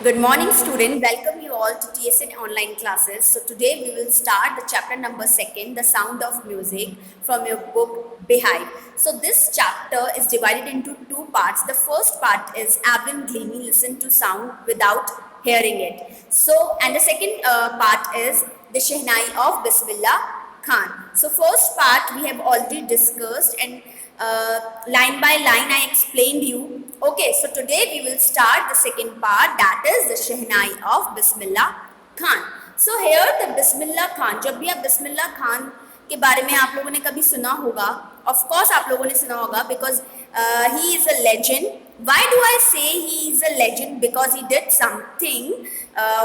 Good morning, student. Welcome you all to TSN online classes. So today we will start the chapter number 2, The Sound of Music, from your book Behive. So this chapter is divided into two parts. The first part is Avril Gleamy, listen to sound without hearing it. So, and the second part is the Shehnai of Bismillah Khan. So first part we have already discussed, and line by line I explained you. Okay, so today we will start the second part, that is the Shehnai of Bismillah Khan. So here the Bismillah Khan, जब भी आप बिस्मिल्लाह खान के बारे में आप लोगों ने कभी सुना होगा, of course आप लोगों ने सुना होगा, because he is a legend. Why do I say he is a legend? Because he did something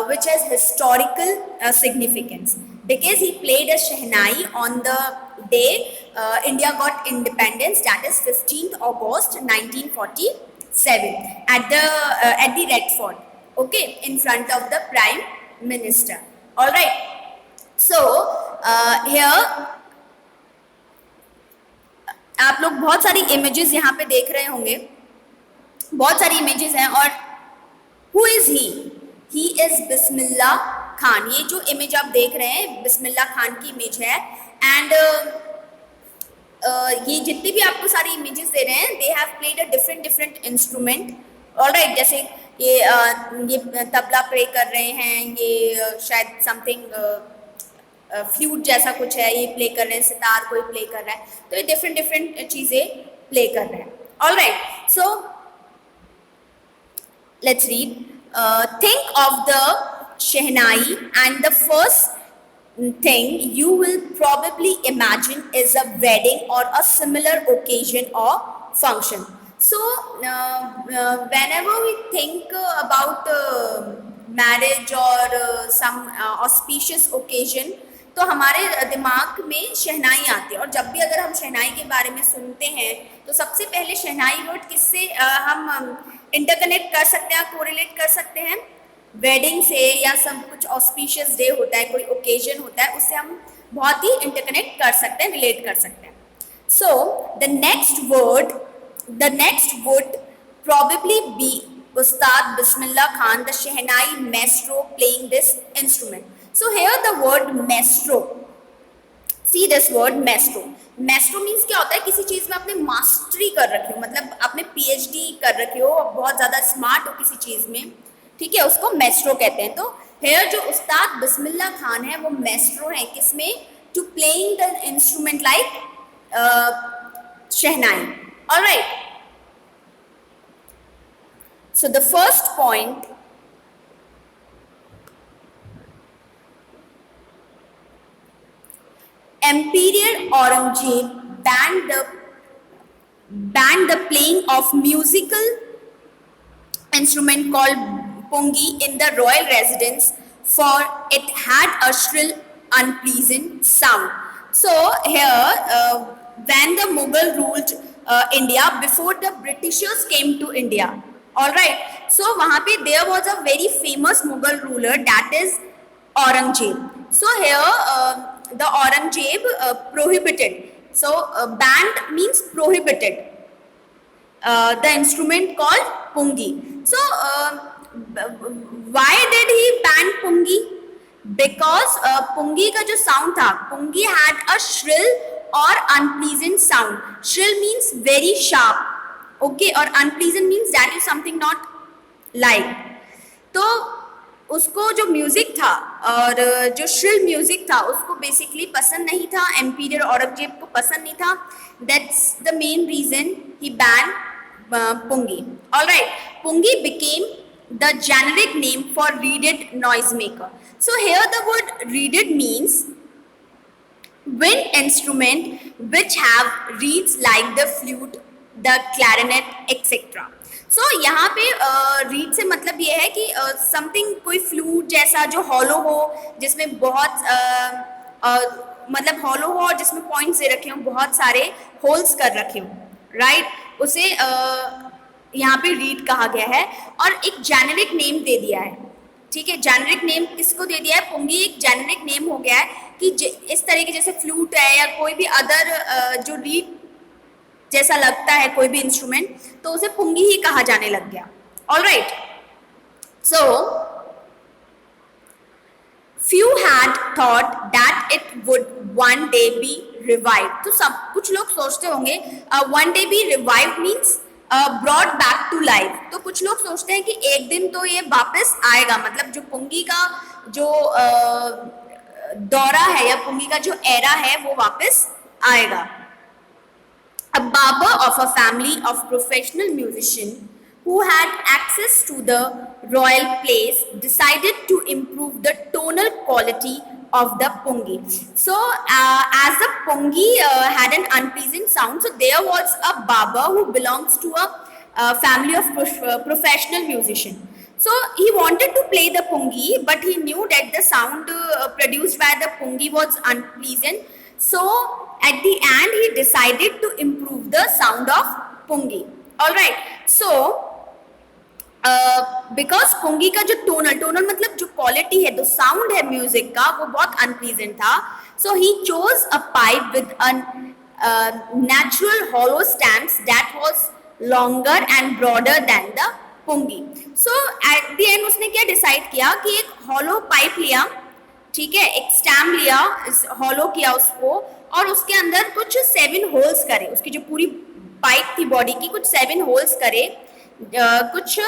which has historical significance. Because he played a Shehnai on the day India got independence, that is 15th August 1947 at the Red Fort, okay, in front of the Prime Minister. All right. So here आप लोग बहुत सारी images यहाँ पे देख रहे होंगे, बहुत सारी इमेजेस हैं. और who is he is Bismillah Khan. ये जो इमेज आप देख रहे हैं बिस्मिल्लाह खान की इमेज है. एंड ये जितनी भी आपको सारी इमेजेस दे रहे हैं, they have played a different instrument. Alright, जैसे ये तबला प्ले कर रहे हैं, ये शायद समथिंग फ्लूट जैसा कुछ है, ये प्ले कर रहे हैं, सितार कोई प्ले कर रहा है, तो ये डिफरेंट चीज़ें प्ले कर रहे हैं. Alright, so let's read. Think of the Shehnai, and the first thing you will probably imagine is a wedding or a similar occasion or function. So whenever we think about marriage or some auspicious occasion, तो हमारे दिमाग में शहनाई आती है. और जब भी अगर हम शहनाई के बारे में सुनते हैं तो सबसे पहले शहनाई वर्ड किससे हम इंटरकनेक्ट कर सकते हैं, कोरिलेट कर सकते हैं? वेडिंग से, या सब कुछ ऑस्पिशियस डे होता है, कोई ओकेजन होता है, उससे हम बहुत ही इंटरकनेक्ट कर सकते हैं, रिलेट कर सकते हैं. So the next would probably be Ustad Bismillah Khan, the shehnai maestro playing this instrument. So here the word maestro, see this word maestro. Maestro means क्या होता है? किसी चीज़ में आपने मास्टरी कर रखी हो, मतलब आपने PhD कर रखी हो, बहुत ज़्यादा स्मार्ट हो किसी चीज़ में, ठीक है, उसको maestro कहते हैं. तो here जो उस्ताद बिस्मिल्लाह खान है वो maestro है किसमें? To playing the instrument like shehnai. All right. So the first point, Emperor Aurangzeb banned the playing of musical instrument called pungi in the royal residence, for it had a shrill, unpleasant sound. So here, when the Mughal ruled India, before the Britishers came to India, all right. So वहाँ पे there was a very famous Mughal ruler, that is Aurangzeb. So here the Aurangzeb prohibited. So banned means prohibited. The instrument called pungi. So why did he ban pungi? Because pungi का जो sound था, pungi had a shrill or unpleasant sound. Shrill means very sharp, okay, और unpleasant means that is something not like. तो उसको जो music था और जो श्रिल म्यूज़िक था उसको बेसिकली पसंद नहीं था, एम्पीरियर औरंगजेब को पसंद नहीं था. That's the main reason he ban pungi. All right, pungi became the generic name for reeded noisemaker. So here the word reeded means wind instrument which have reeds like the flute, the clarinet, etc. So यहाँ पे read से मतलब ये है कि something कोई flute जैसा जो हॉलो हो, जिसमें बहुत मतलब हॉलो हो और जिसमें पॉइंट्स दे रखे हों, बहुत सारे होल्स कर रखे हों, राइट, उसे यहाँ पे रीड कहा गया है. और एक जेनेरिक नेम दे दिया है, ठीक है. जेनेरिक नेम किसको दे दिया है? पुंगी एक जेनेरिक नेम हो गया है कि इस तरीके जैसे फ्लूट है या कोई भी अदर जो रीड जैसा लगता है कोई भी इंस्ट्रूमेंट, तो उसे पुंगी ही कहा जाने लग गया. All right. So few had thought that it would one day be revived. तो सब कुछ लोग सोचते होंगे one day be revived means brought back to life. तो कुछ लोग सोचते हैं कि एक दिन तो ये वापस आएगा, मतलब जो पुंगी का जो दौरा है या पुंगी का जो एरा है वो वापस आएगा. A barber of a family of professional musicians who had access to the royal place decided to improve the tonal quality of the pungi. So as the pungi had an unpleasant sound, so there was a barber who belongs to a family of professional musicians. So he wanted to play the pungi, but he knew that the sound produced by the pungi was unpleasant. So at the end he decided to improve the sound of pungi. All right. So because pungi का जो tonal मतलब जो quality है, जो sound है music का, वो बहुत अनप्लीजेंट था. So he chose a pipe with a natural hollow stems that was longer and broader than the pungi. So at the end उसने क्या डिसाइड किया कि एक हॉलो पाइप लिया, ठीक है, एक स्टैम्प लिया, हॉलो किया उसको, और उसके अंदर कुछ 7 होल्स करे. उसकी जो पूरी पाइप थी बॉडी की कुछ 7 होल्स करे. कुछ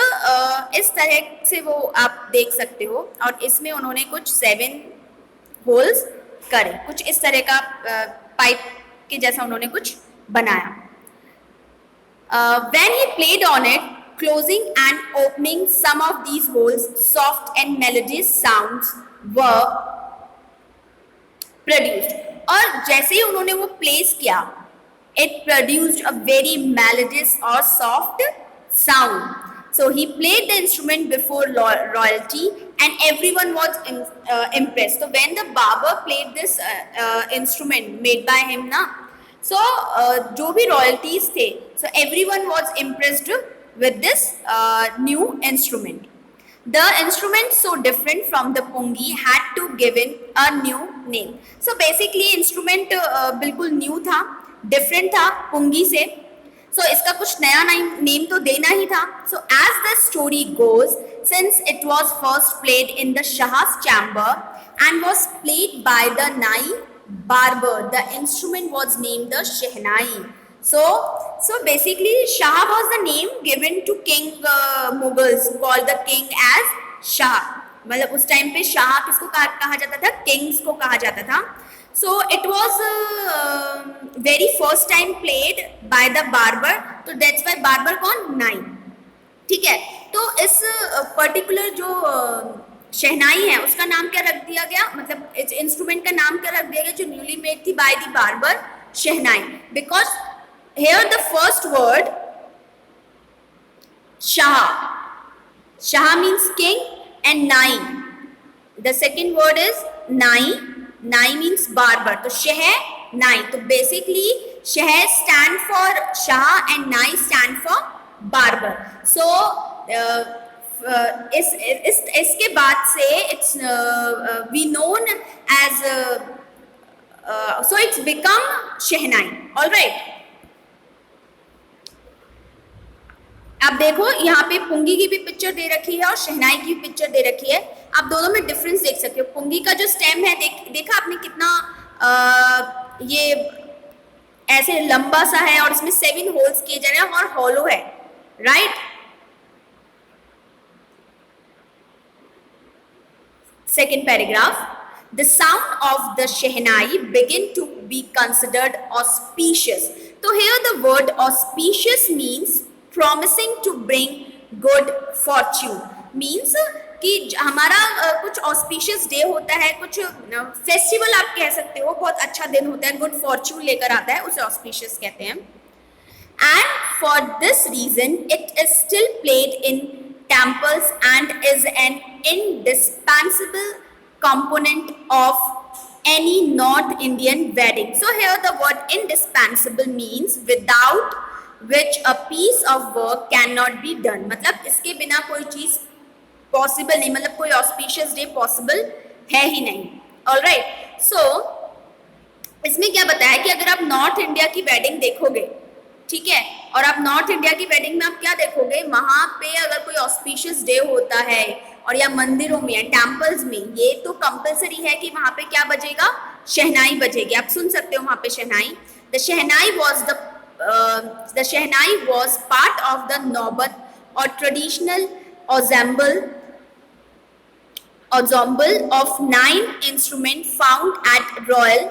इस तरह से वो आप देख सकते हो, और इसमें उन्होंने कुछ 7 होल्स करे, कुछ इस तरह का पाइप के जैसा उन्होंने कुछ बनाया. When he played on it, closing and opening some of these holes, soft and melodious sounds were produced. और जैसे ही उन्होंने वो प्लेस किया, it produced a very melodious or soft sound. So he played the instrument before royalty and everyone was impressed. So when the barber played this instrument made by him na, so जो भी royalties थे, so everyone was impressed with this new instrument. The instrument, so different from the pungi, had to given a new name. So basically instrument बिल्कुल new था, different था pungi से. So इसका कुछ नया नेम तो देना ही था. So as the story goes, since it was first played in the Shah's chamber and was played by the Nai barber, the instrument was named the Shehnai. So basically Shah was the name given to King Mughals, called the king as Shah. मतलब उस time पे शाह किसको कहा जाता था? Kings को कहा जाता था. So it was very first time played by the barber, तो that's why barber कौन? नाई. ठीक है, तो इस पर्टिकुलर जो शहनाई है उसका नाम क्या रख दिया गया, मतलब इस इंस्ट्रूमेंट का नाम क्या रख दिया गया जो न्यूली मेड थी by the barber? Shehnai. Because here the first word Shah, Shah means king, and Nai, the second word is Nai. Nai means barber. तो शह नाई, तो बेसिकली शह stand for Shah and Nai stand for barber. So इसके बाद से it's we known as so it's become shehnai. All right. आप देखो यहाँ पे पुंगी की भी पिक्चर दे रखी है और शहनाई की भी पिक्चर दे रखी है. आप दोनों में डिफरेंस देख सकते हो. पुंगी का जो स्टेम है देखा आपने कितना ये ऐसे लंबा सा है और इसमें 7 होल्स किए जा रहे हैं और हॉलो है, right. Second paragraph. The sound of the shehnai begin to be considered auspicious. So here the word auspicious means promising to bring good fortune. Means कि हमारा कुछ auspicious day होता है, कुछ फेस्टिवल आप कह सकते हो, बहुत अच्छा दिन होता है, गुड फॉर्च्यून लेकर आता है, उसे auspicious कहते हैं. And for this reason it is still played in temples and is an indispensable component of any North Indian wedding. So here the word indispensable means without which a piece of work cannot be done. मतलब इसके बिना कोई चीज possible नहीं, मतलब कोई auspicious day possible है ही नहीं. ऑलराइट. सो इसमें क्या बताया कि अगर आप नॉर्थ इंडिया की वेडिंग देखोगे, ठीक है। और आप नॉर्थ इंडिया की वेडिंग में आप क्या देखोगे, वहां पे अगर कोई ऑस्पिशियस डे होता है और या मंदिरों में या टेम्पल्स में, ये तो कंपलसरी है कि वहां पे क्या बजेगा, शहनाई बजेगी। आप सुन सकते हो वहां पे shehnai. The shehnai was part of the naubat or traditional ensemble of 9 instruments found at royal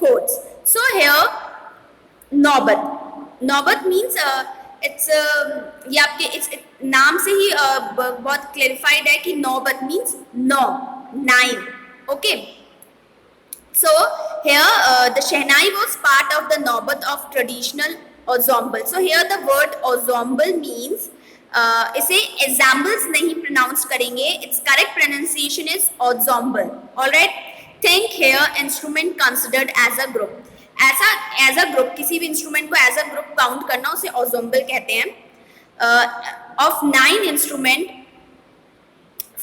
courts. So here नौबत means it's ये आपके इस नाम से ही बहुत क्लेरिफाइड है कि नौबत means 9, okay. So here the shehnai was part of the naubat of traditional ensemble. So here the word ensemble means इसे examples नहीं pronounce करेंगे, its correct pronunciation is ensemble. Alright, think here instrument considered as a group. ऐसा as a group, किसी भी instrument को as a group count करना उसे ensemble कहते हैं. Of 9 instrument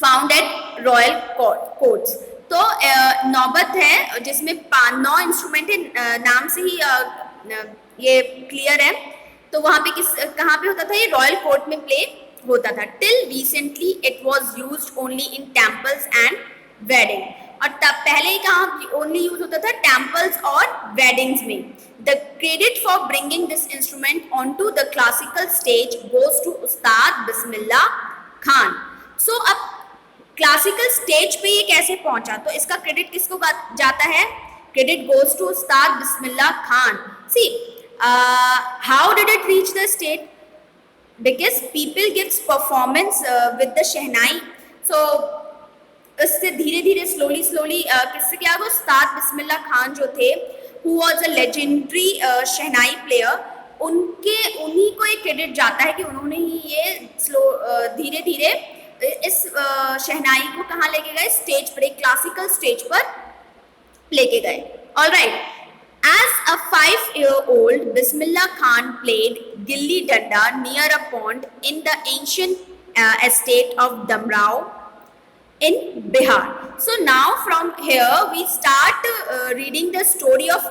found at royal courts. तो नौबत है जिसमें 9 इंस्ट्रूमेंट है, नाम से ही ये क्लियर है। तो वहां पे कहाँ पे होता था, ये रॉयल कोर्ट में प्ले होता था। Till recently it was used only in temples and wedding. और तब पहले ही कहाँ ओनली यूज होता था, टेम्पल्स और वेडिंग्स में। The credit for bringing this instrument on to the classical stage goes to Ustad Bismillah Khan. सो अब क्लासिकल स्टेज पे ये कैसे पहुंचा, तो इसका क्रेडिट किसको जाता है, credit goes to Ustad Bismillah Khan. See how did it reach the stage, because people gives performance with the shehnai. So इससे धीरे धीरे स्लोली किससे क्या हुआ, उस्ताद बिस्मिल्लाह खान जो थे, who was a legendary shehnai player, उन्हीं को एक क्रेडिट जाता है कि उन्होंने ही ये धीरे धीरे इस शहनाई को कहाँ लेके गए, स्टेज पर, एक क्लासिकल स्टेज पर लेके गए। Alright, as a 5-year-old Bismillah Khan played gilli danda near a pond in the ancient estate of Damrao in Bihar. So now from here we start reading the story of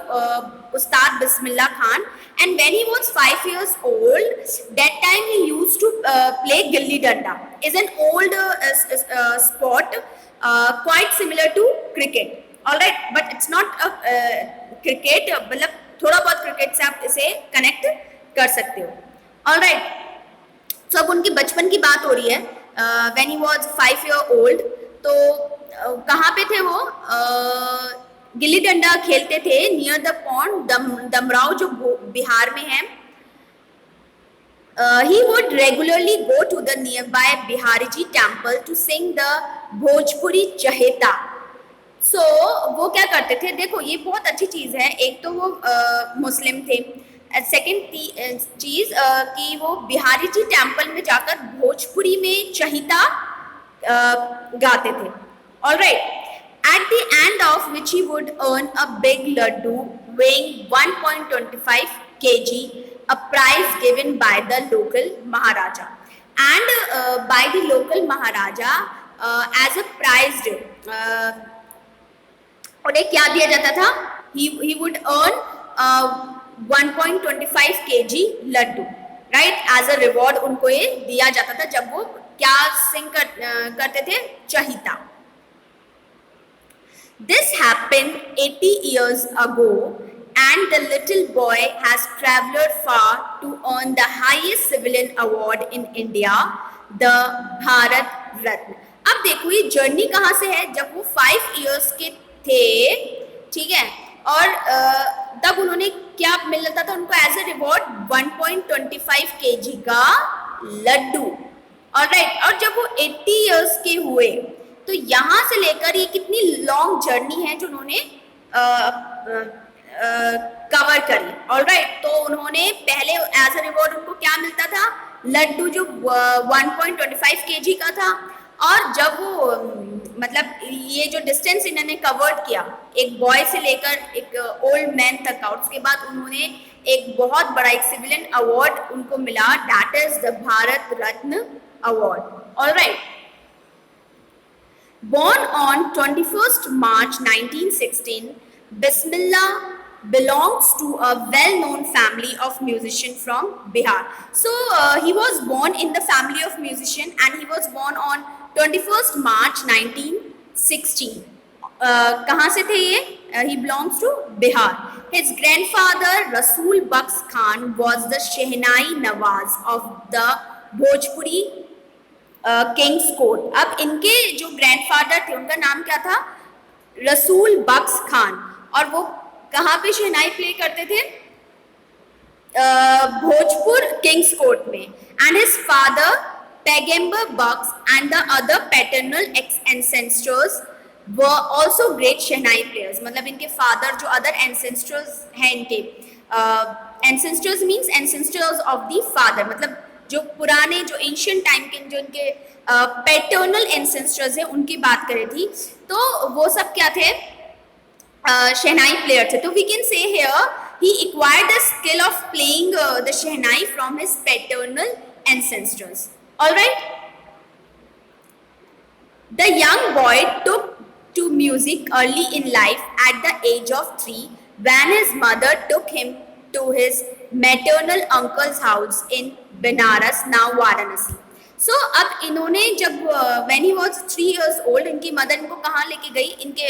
Ustad Bismillah Khan, and when he was 5 years old, that time he used to play gilli danda. Is an old sport quite similar to cricket. All right, but it's not a cricket, मतलब थोड़ा बहुत cricket से आप इसे connect कर सकते हो। All right, तो अब उनके बचपन की बात हो रही है। When he was 5-year-old, तो कहाँ पे थे वो, गिल्ली डंडा खेलते थे नियर द पॉन्ड दमराव, जो बिहार में है। He would regularly go to the nearby Bihariji temple to sing the Bhojpuri Chaheta. So वो क्या करते थे, देखो ये बहुत अच्छी चीज़ है। एक तो वो मुस्लिम थे, सेकेंड चीज़ कि वो बिहारी जी टेम्पल में जाकर भोजपुरी में चहिता गाते थे। Alright, at the end of which he would earn a big laddu weighing 1.25 kg, a prize given by the local Maharaja. And by the local Maharaja as a prize, उन्हें क्या दिया जाता था, he would earn 1.25 kg laddu, right, as a reward उनको ये दिया जाता था जब वो क्या सिंग करते थे, चहिता। This happened 80 years ago, and the little boy has traveled far to earn the highest civilian award in India, the Bharat Ratna. अब देखो ये जर्नी कहाँ से है, जब वो 5 years के थे, ठीक है, और तब उन्होंने क्या मिलता था उनको एज ए रिवॉर्ड, 1.25 kg का लड्डू। ऑलराइट, और जब वो 80 years के हुए तो यहाँ से लेकर ये कितनी लॉन्ग जर्नी है जो उन्होंने कवर करी। ऑलराइट, तो उन्होंने पहले एज अ रिवॉर्ड उनको क्या मिलता था, लड्डू जो 1.25 kg का था। और जब वो मतलब ये जो डिस्टेंस इन्होंने कवर्ड किया, एक बॉय से लेकर एक ओल्ड मैन तक का, उसके बाद उन्होंने एक बहुत बड़ा एक सिविलियन अवार्ड उनको मिला, that is the Bharat Ratna award. Alright, born on 21st March 1916, Bismillah belongs to a well-known family of musician from Bihar. So he was born in the family of musician and he was born on 21st March 1916. कहाँ से थे ये? He belongs to Bihar. His grandfather Rasool Bucks Khan was the Shehnai Nawaz of the Bhojpuri King's Court. अब इनके जो grandfather थे उनका नाम क्या था? रसूल बक्स खान, और वो कहाँ पे शहनाई प्ले करते थे? भोजपुर किंग्स कोर्ट में. And his father Paigambar Bux and the other paternal ancestors were also great shehnai players. मतलब इनके फादर जो अदर एंसेस्टर्स हैं इनके, ancestors means ancestors of the father, मतलब जो पुराने जो एंशियंट टाइम के जो इनके पैटर्नल एंसेस्टर्स हैं उनकी बात करी थी. तो वो सब क्या थे? शहनाई प्लेयर थे. तो we can say here he acquired the skill of playing the shehnai from his paternal ancestors. All right. The young boy took to music early in life at the age of 3 when his mother took him to his maternal uncle's house in Benares, now Varanasi. So अब इन्होंने जब when he was 3 years old, इनकी mother इनको कहाँ लेके गई? इनके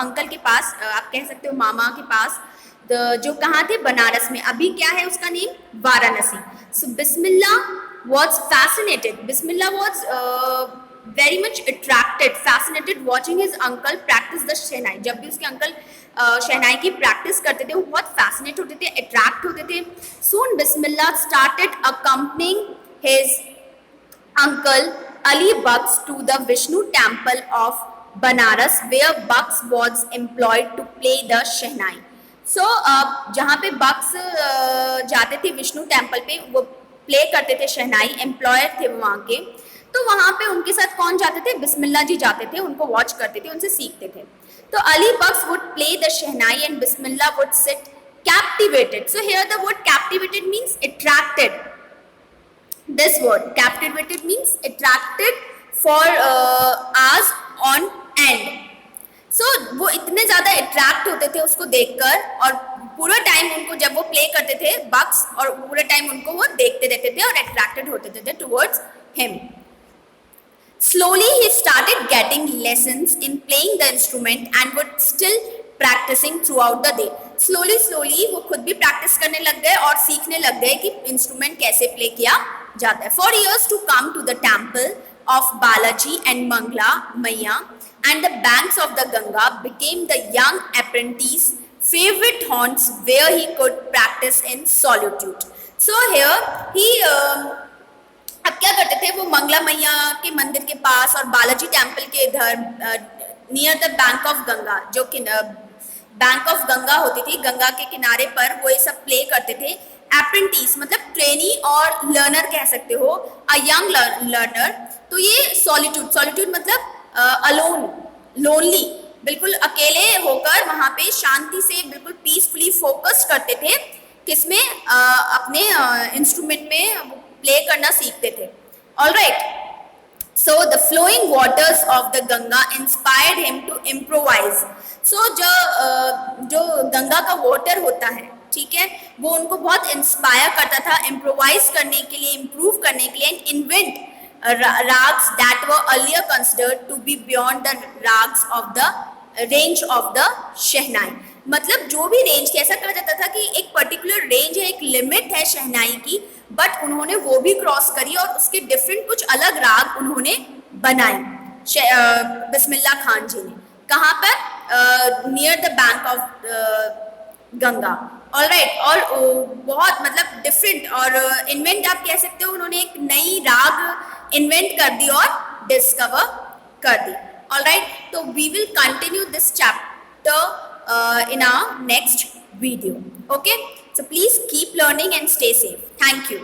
uncle के पास, आप कह सकते हो मामा के पास, जो कहाँ थे? बनारस में. अभी क्या है उसका name? Varanasi. So Bismillah was fascinated. Bismillah was very much attracted, fascinated watching his uncle practice the shehnai. जब भी उसके अंकल शहनाई की प्रैक्टिस करते थे वो बहुत फैसिनेट होते थे, अट्रैक्ट होते थे. Soon Bismillah started accompanying his uncle Ali Bucks to the Vishnu temple of Banaras where Bucks was employed to play the shehnai. So जहाँ पे बक्स जाते थे विष्णु टेम्पल पे, वो प्ले करते थे शहनाई, एम्प्लॉयर थे वो वहाँ के. तो वहाँ पे उनके साथ कौन जाते थे? बिस्मिल्ला जी जाते थे, उनको वॉच करते थे, उनसे सीखते थे. तो Ali Bux would play the shehnai and Bismillah would sit captivated. So here the word captivated means attracted. This word captivated means attracted for hours on end. So वो इतने ज़्यादा अट्रैक्ट होते थे उसको देखकर, और पूरा टाइम उनको जब वो प्ले करते थे बक्स, और पूरा टाइम उनको वो देखते रहते थे और अट्रैक्टेड होते थे towards him. Slowly he started getting lessons in playing the instrument and would still practicing throughout the day. Slowly वो खुद भी प्रैक्टिस करने लग गए और सीखने लग गए कि इंस्ट्रूमेंट कैसे प्ले किया जाता है. For years to come to the temple of Balaji and Mangla Maiya and the banks of the Ganga became the young apprentice's favorite haunts where he could practice in solitude. So here he अब क्या करते थे? वो मंगला मैया के मंदिर के पास और बालाजी टेम्पल के इधर near the bank of Ganga, जो कि बैंक ऑफ गंगा होती थी, गंगा के किनारे पर वो ये सब प्ले करते थे. एप्रेंटिस मतलब ट्रेनी और लर्नर कह सकते हो, अ यंग लर्नर. तो ये सॉलिट्यूड मतलब अलोन, लोनली, बिल्कुल अकेले होकर वहाँ पे शांति से बिल्कुल पीसफुली फोकस करते थे. किसमें? अपने इंस्ट्रूमेंट में प्ले करना सीखते थे. Alright. So the flowing waters of the Ganga inspired him to improvise. So जो गंगा का वाटर होता है, ठीक है, वो उनको बहुत इंस्पायर करता था इम्प्रोवाइज करने के लिए, इम्प्रूव करने के लिए, and invent rags that were earlier considered to be beyond the rags of the range of the shehnai. मतलब जो भी रेंज थी, ऐसा कहा जाता था कि एक पर्टिकुलर रेंज है, एक लिमिट है शहनाई की, बट उन्होंने वो भी क्रॉस करी और उसके डिफरेंट कुछ अलग राग उन्होंने बनाए बिस्मिल्ला खान जी ने. कहाँ पर? Near the bank of Ganga. Alright. और बहुत मतलब डिफरेंट और इन्वेंट आप कह सकते हो, उन्होंने एक नई राग इन्वेंट कर दी और डिस्कवर कर दी. ऑलराइट. तो we will continue this chapter in our next video. Okay, so please keep learning and stay safe. Thank you.